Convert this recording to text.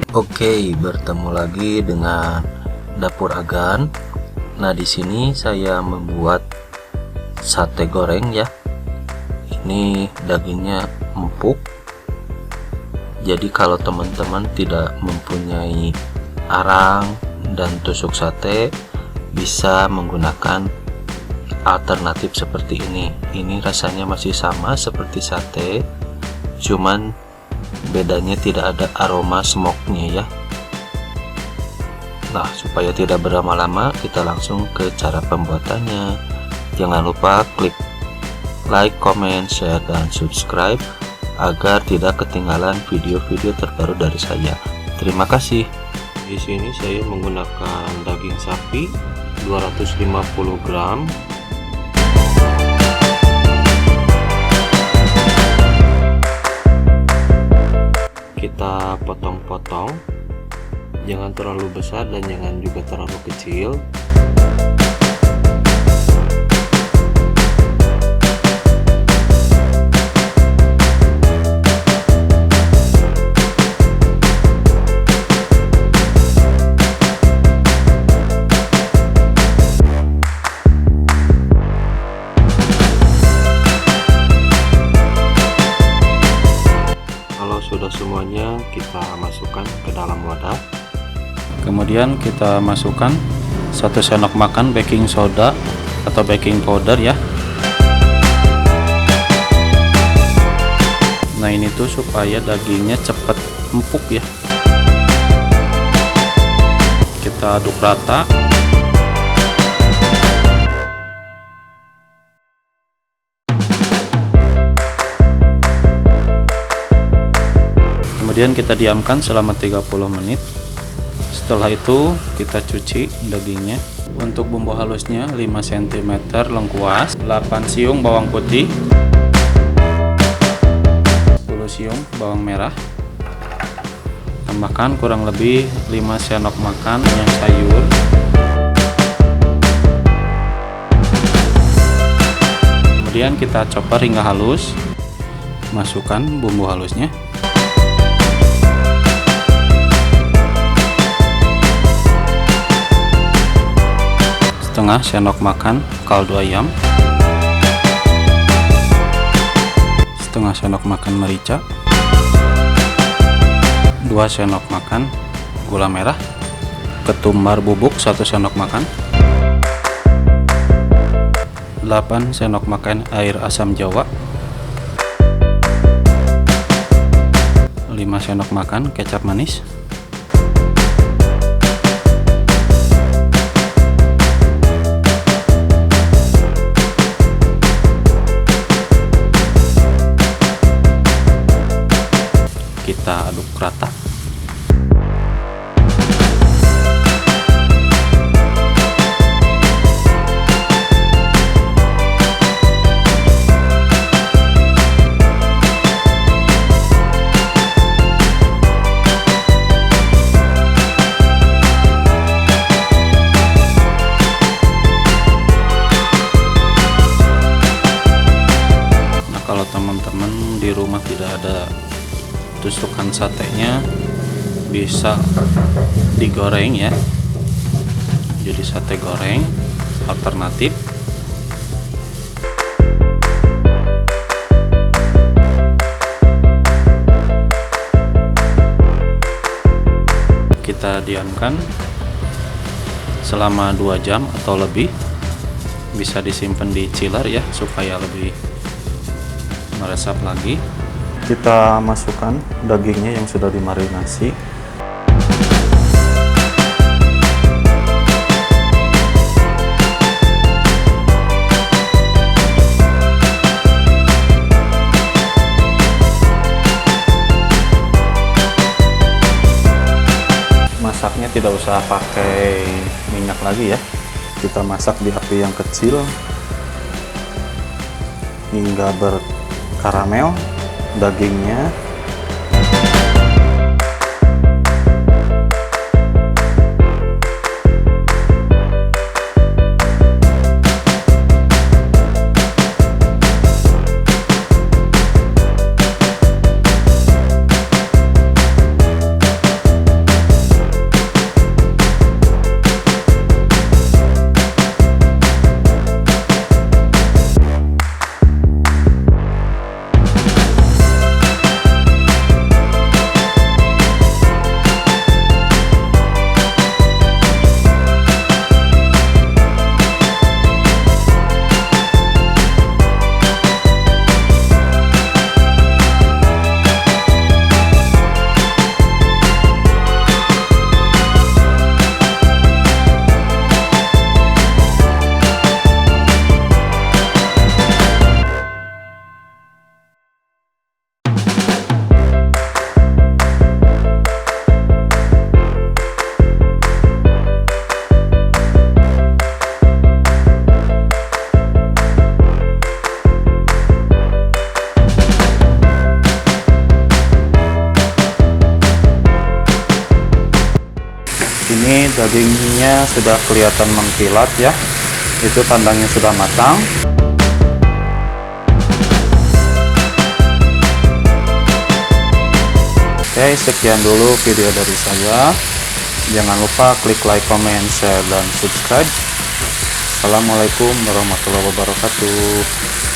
Oke, bertemu lagi dengan Dapur Agan. Nah, di sini saya membuat sate goreng ya. Ini dagingnya empuk. Jadi kalau teman-teman tidak mempunyai arang dan tusuk sate, bisa menggunakan alternatif seperti ini. Ini rasanya masih sama seperti sate, cuman bedanya tidak ada aroma smoke-nya ya. Nah, supaya tidak berlama-lama, kita langsung ke cara pembuatannya. Jangan lupa klik like, comment, share, dan subscribe agar tidak ketinggalan video-video terbaru dari saya. Terima kasih. Di sini saya menggunakan daging sapi 250 gram. Kita potong-potong, jangan terlalu besar dan jangan juga terlalu kecil. Sudah semuanya kita masukkan ke dalam wadah. Kemudian kita masukkan 1 sendok makan baking soda atau baking powder ya. Nah, ini tuh supaya dagingnya cepat empuk ya. Kita aduk rata. Kemudian kita diamkan selama 30 menit. Setelah itu kita cuci dagingnya. Untuk bumbu halusnya 5 cm lengkuas, 8 siung bawang putih, 10 siung bawang merah. Tambahkan kurang lebih 5 sendok makan minyak sayur. Kemudian kita chopper hingga halus. Masukkan bumbu halusnya. Setengah sendok makan kaldu ayam, setengah sendok makan merica, 2 sendok makan gula merah, ketumbar bubuk 1 sendok makan, 8 sendok makan air asam jawa, 5 sendok makan kecap manis, kita aduk rata. Nah, kalau teman-teman di rumah tidak ada tusukan satenya, bisa digoreng ya, jadi sate goreng alternatif. Kita diamkan selama 2 jam atau lebih. Bisa disimpan di chiller ya supaya lebih meresap lagi. Kita masukkan dagingnya yang sudah dimarinasi. Masaknya tidak usah pakai minyak lagi ya. Kita masak di api yang kecil hingga berkaramel dagingnya. Ini dagingnya sudah kelihatan mengkilat ya, itu tandanya sudah matang. Oke, sekian dulu video dari saya. Jangan lupa klik like, comment, share, dan subscribe. Assalamualaikum warahmatullahi wabarakatuh.